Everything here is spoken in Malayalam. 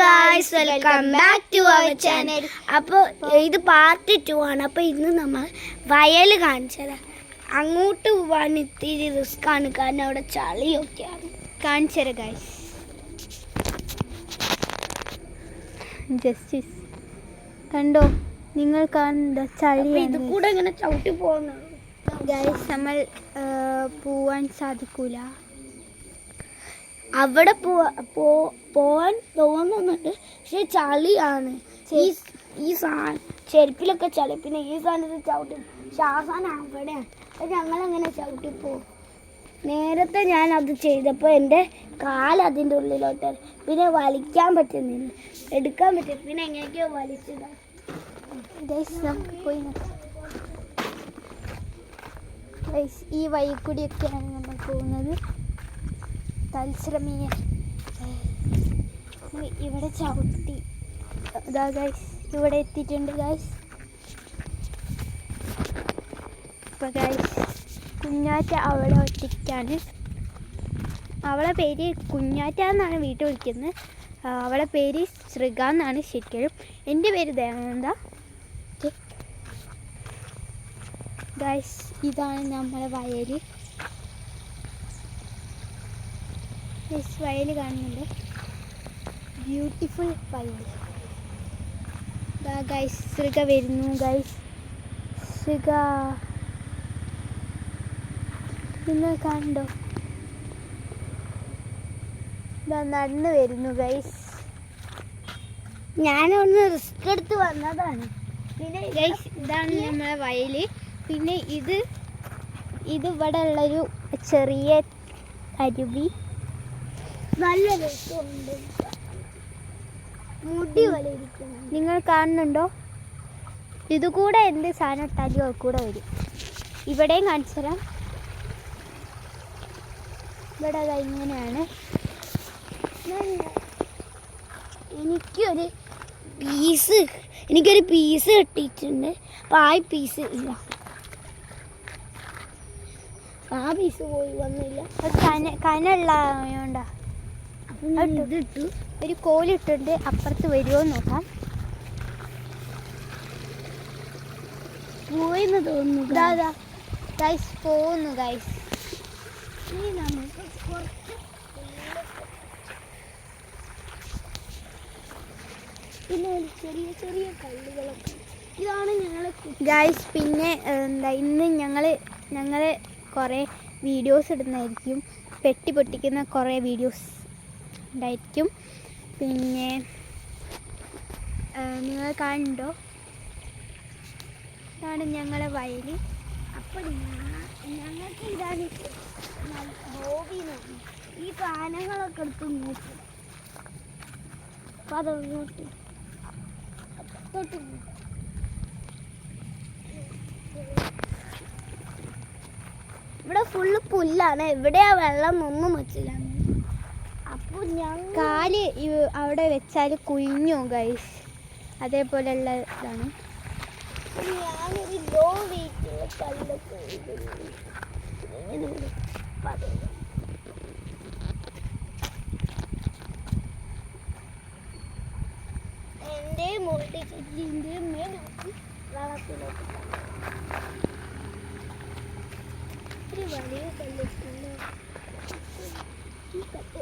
Guys, welcome back to our channel. അപ്പോൾ ഇത് പാർട്ട് 2 ആണ്. അപ്പോൾ ഇന്ന് നമ്മൾ വയൽ കാണിച്ചത്. അങ്ങോട്ട് പോകാൻ ഇത്തിരി റിസ്ക് ആണ്, കാരണം അവിടെ ചളിയൊക്കെയാണ്. കാണിച്ചത് ഗായ്സ്. ജസ്റ്റിസ് കണ്ടോ, നിങ്ങൾ കാണുന്ന ചളി. ഇത് കൂടെ ഇങ്ങനെ ചവിട്ടി പോകുന്നു ഗായ്സ്. നമ്മൾ പോവാൻ സാധിക്കൂല. അവിടെ പോവാൻ തോന്നുന്നുണ്ട്, പക്ഷെ ചളിയാണ്. ഈ സാധനം ചെരുപ്പിലൊക്കെ ചളി, പിന്നെ ഈ സാധനത്തിൽ ചവിട്ടി. പക്ഷെ ആ സാധനം അവിടെയാണ്. അപ്പം ഞങ്ങളങ്ങനെ ചവിട്ടിപ്പോവും. നേരത്തെ ഞാൻ അത് ചെയ്തപ്പോൾ എൻ്റെ കാലതിൻ്റെ ഉള്ളിലോട്ട്, പിന്നെ വലിക്കാൻ പറ്റുന്നില്ല, എടുക്കാൻ പറ്റും. പിന്നെ എങ്ങനെയൊക്കെയോ വലിച്ചതാ. നമുക്ക് പോയി ഈ വഴി കൂടിയൊക്കെയാണ് നമ്മൾ പോകുന്നത്. തത്സരമീയ ഇവിടെ ചവിട്ടി ഇതാ ഗൈസ്, ഇവിടെ എത്തിയിട്ടുണ്ട് ഗൈസ്. ഇപ്പം ഗൈസ്, കുഞ്ഞാറ്റ അവിടെ ഒറ്റയ്ക്കാണ്. അവളെ പേര് കുഞ്ഞാറ്റ എന്നാണ് വീട്ടിൽ വിളിക്കുന്നത്. അവളെ പേര് ശ്രീക എന്നാണ് ശരിക്കും. എൻ്റെ പേര് ദേവനന്ദ. ഗൈസ്, ഇതാണ് നമ്മളെ വയൽ. വയൽ കാണുന്നുണ്ട്, ബ്യൂട്ടിഫുൾ വയൽ. ഗൈസ്, ശ്രീക വരുന്നു ഗൈസ്. ശ്രീക നിങ്ങൾ കണ്ടോ, നടന്നു വരുന്നു ഗൈസ്. ഞാനൊന്ന് റിസ്ക് എടുത്ത് വന്നതാണ്. പിന്നെ ഗൈസ്, ഇതാണ് നമ്മളെ വയൽ. പിന്നെ ഇത് ഇവിടെ ഉള്ളൊരു ചെറിയ അരുവി. നല്ല രസമുണ്ട്, മുടി പോലെ ഇരിക്കുന്നു. നിങ്ങൾ കാണുന്നുണ്ടോ? ഇതുകൂടെ എന്ത് സാധനം ഇട്ടാലും കൂടെ വരും. ഇവിടെയും കാണിച്ചു തരാം. ഇവിടെ അത് ഇങ്ങനെയാണ്. എനിക്കൊരു പീസ് കിട്ടിയിട്ടുണ്ട്. അപ്പം ആ പീസ് ഇല്ല, ആ പീസ് പോയി വന്നില്ല. കനുള്ള ഇതിട്ടു, ഒരു കോലിട്ടുണ്ട്. അപ്പുറത്ത് വരുമോ നോക്കാം. പോയെന്ന് തോന്നുന്നു. ഗൈസ് പോകുന്നു ഗൈസ്. പിന്നെ ചെറിയ ചെറിയ കല്ലുകളൊക്കെ. ഇതാണ് ഞങ്ങളെ ഗൈസ്. പിന്നെ ഇന്ന് ഞങ്ങൾ കുറേ വീഡിയോസ് ഇടുന്നതായിരിക്കും. പെട്ടി പൊട്ടിക്കുന്ന കുറേ വീഡിയോസ് ഉണ്ടായിരിക്കും. പിന്നെ നിങ്ങൾ കാണുന്നുണ്ടോ, ഇതാണ് ഞങ്ങളെ വയൽ. അപ്പോൾ ഞങ്ങൾക്ക് ഇതാണ് ഹോബി എന്ന് പറഞ്ഞു. ഈ സാധനങ്ങളൊക്കെ എടുത്ത് നോക്കും. അപ്പം അതോട്ട് തൊട്ട് ഇവിടെ ഫുള്ള് പുല്ലാണ്. എവിടെയാ വെള്ളം ഒന്നും വെച്ചില്ല. അപ്പോൾ കാല് അവിടെ വെച്ചാൽ കുഴിഞ്ഞു ഗൈസ്. അതേപോലെയുള്ള ഇതാണ്. ഞാനൊരു ലോ വെയിറ്റുള്ള കല്ലൊക്കെ എൻ്റെ മോളുടെ ചെല്ലിൻ്റെ മേലോട്ട് വെള്ളത്തിലോട്ട് ഒരു വലിയ കല്ലിട്ടുണ്ട്. ഈ കല്ല്